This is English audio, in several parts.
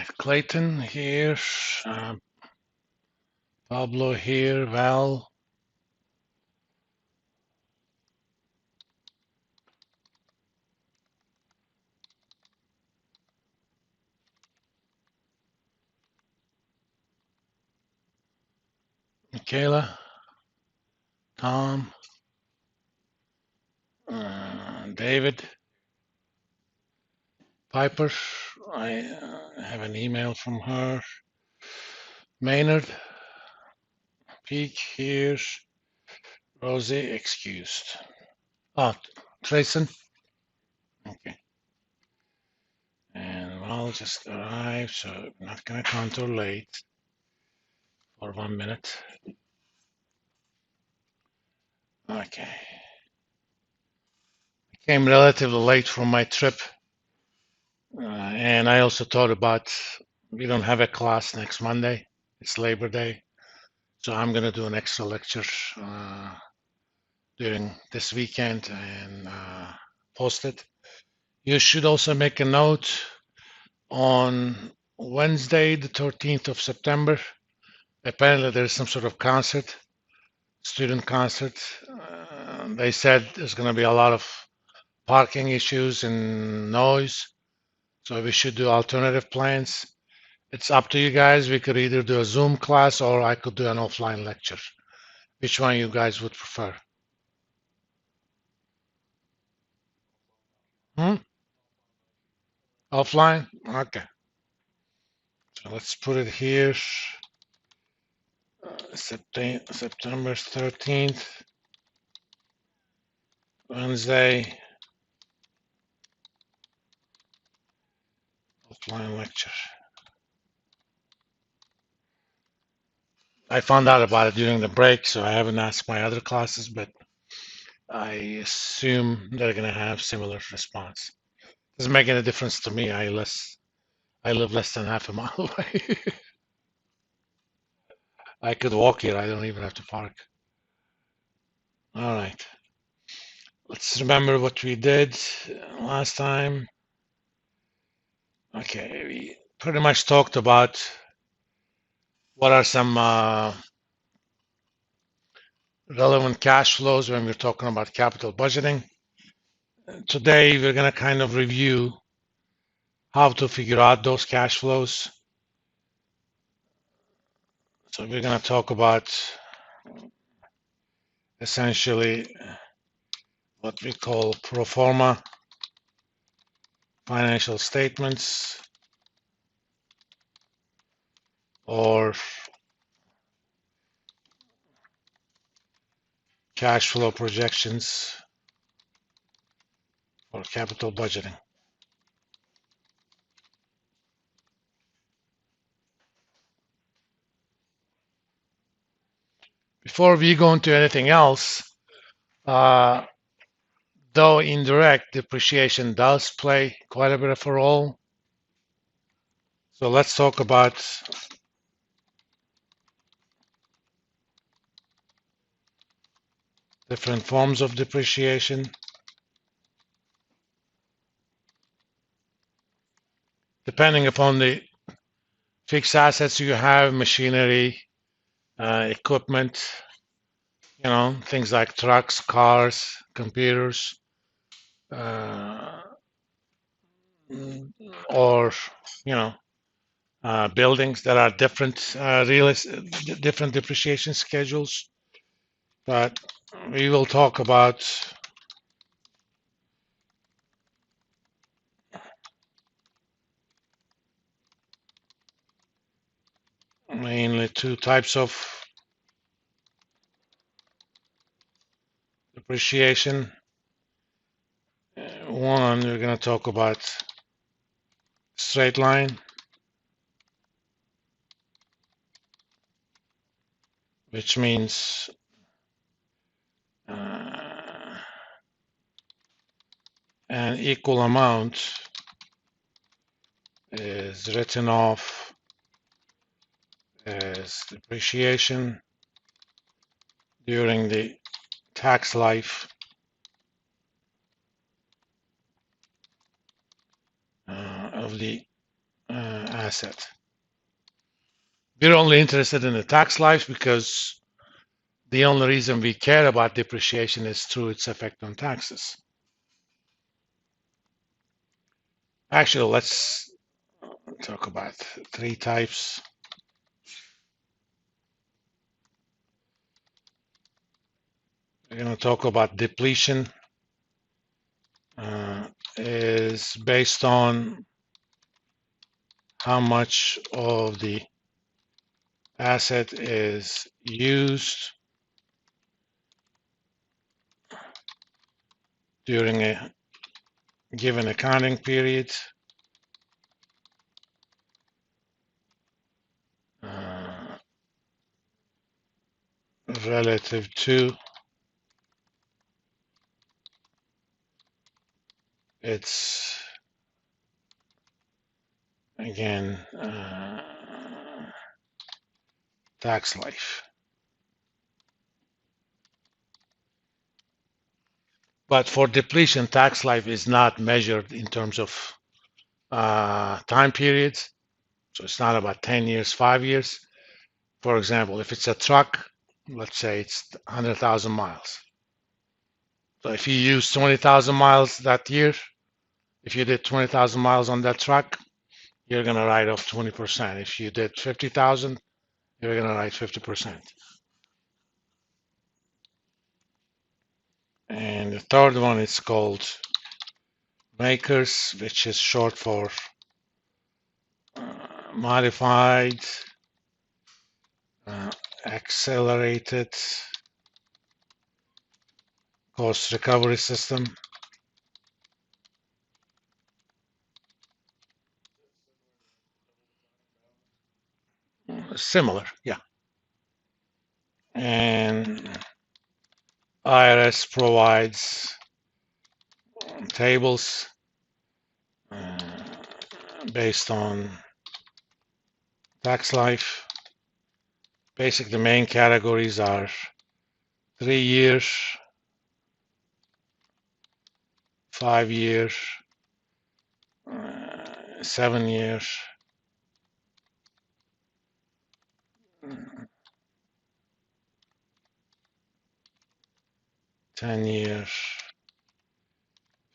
right, Clayton here, uh, Pablo here, Val. Michaela, Tom, David, Piper. I have an email from her. Maynard, Peak here. Rosie, excused. Oh, Trayson. Okay. And Val just arrived, so I'm not going to count her late for 1 minute. Okay. I came relatively late from my trip, and I also thought about we don't have a class next Monday. It's Labor Day, so I'm going to do an extra lecture during this weekend and post it. You should also make a note on Wednesday, the 13th of September. Apparently, there's some sort of concert, student concert. They said there's going to be a lot of parking issues and noise, so we should do alternative plans. It's up to you guys. We could either do a Zoom class or I could do an offline lecture. Which one you guys would prefer? Hmm? Offline? Okay. So let's put it here. September 13th, Wednesday, offline lecture. I found out about it during the break, so I haven't asked my other classes, but I assume they're going to have similar response. Doesn't make any difference to me. I live less than half a mile away. I could walk here. I don't even have to park. All right. Let's remember what we did last time. Okay, we pretty much talked about what are some relevant cash flows when we're talking about capital budgeting. Today, we're going to kind of review how to figure out those cash flows. So we're going to talk about essentially what we call pro forma financial statements or cash flow projections for capital budgeting. Before we go into anything else, though indirect depreciation does play quite a bit of a role. So let's talk about different forms of depreciation. Depending upon the fixed assets you have, machinery, equipment, things like trucks, cars, computers, or buildings that are different different depreciation schedules. But we will talk about mainly two types of depreciation. One, we're going to talk about straight line, which means an equal amount is written off as depreciation during the tax life of the asset. We're only interested in the tax life because the only reason we care about depreciation is through its effect on taxes. Actually, let's talk about three types. We're going to talk about depletion. Is based on how much of the asset is used during a given accounting period, relative to its, again, tax life. But for depletion, tax life is not measured in terms of time periods. So it's not about 10 years, 5 years. For example, if it's a truck, let's say it's 100,000 miles. So if you use 20,000 miles that year, if you did 20,000 miles on that truck, you're going to write off 20%. If you did 50,000, you're going to write 50%. And the third one is called makers, which is short for modified, accelerated cost recovery system. Similar, yeah. And IRS provides tables based on tax life. Basically, the main categories are 3 years, 5 years, 7 years, 10 years,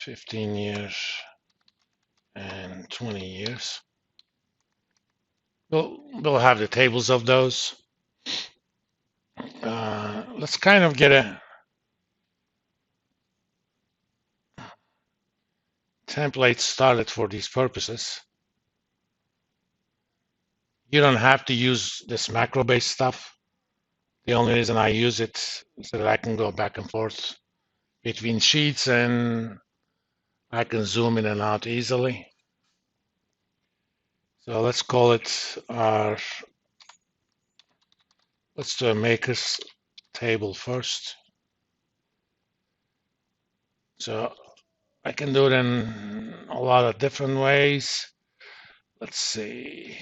15 years, and 20 years. We'll have the tables of those. Let's kind of get a template started for these purposes. You don't have to use this macro-based stuff. The only reason I use it is that I can go back and forth between sheets and I can zoom in and out easily. So let's call it our, let's do a makers table first. So I can do it in a lot of different ways. Let's see.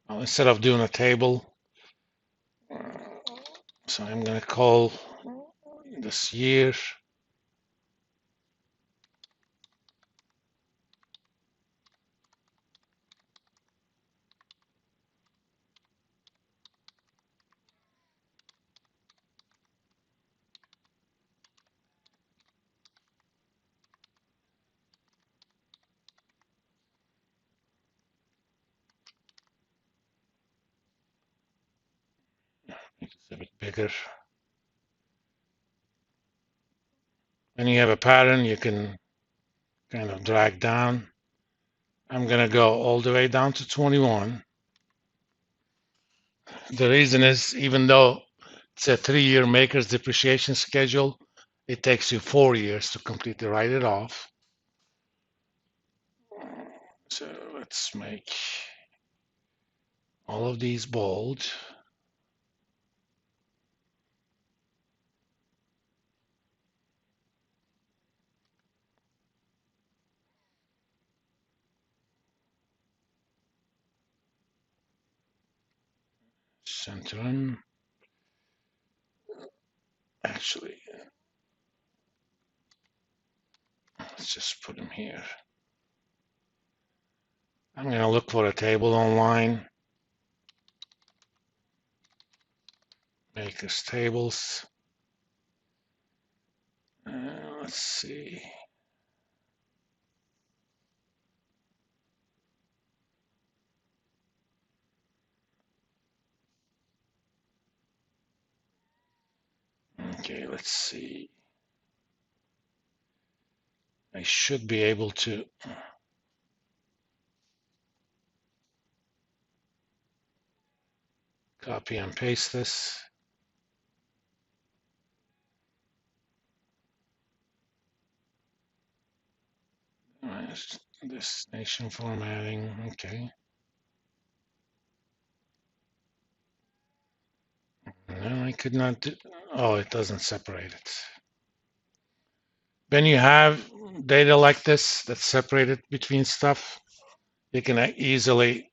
Well, instead of doing a table, so I'm going to call this year. Make it a bit bigger. When you have a pattern, you can kind of drag down. I'm going to go all the way down to 21. The reason is, even though it's a 3-year maker's depreciation schedule, it takes you 4 years to completely write it off. So let's make all of these bold. Center them. Actually, let's just put them here. I'm going to look for a table online. Makers tables. Let's see. Okay, let's see. I should be able to copy and paste this. Destination formatting. Okay. No, I could not do. Oh, it doesn't separate it. When you have data like this that's separated between stuff, you can easily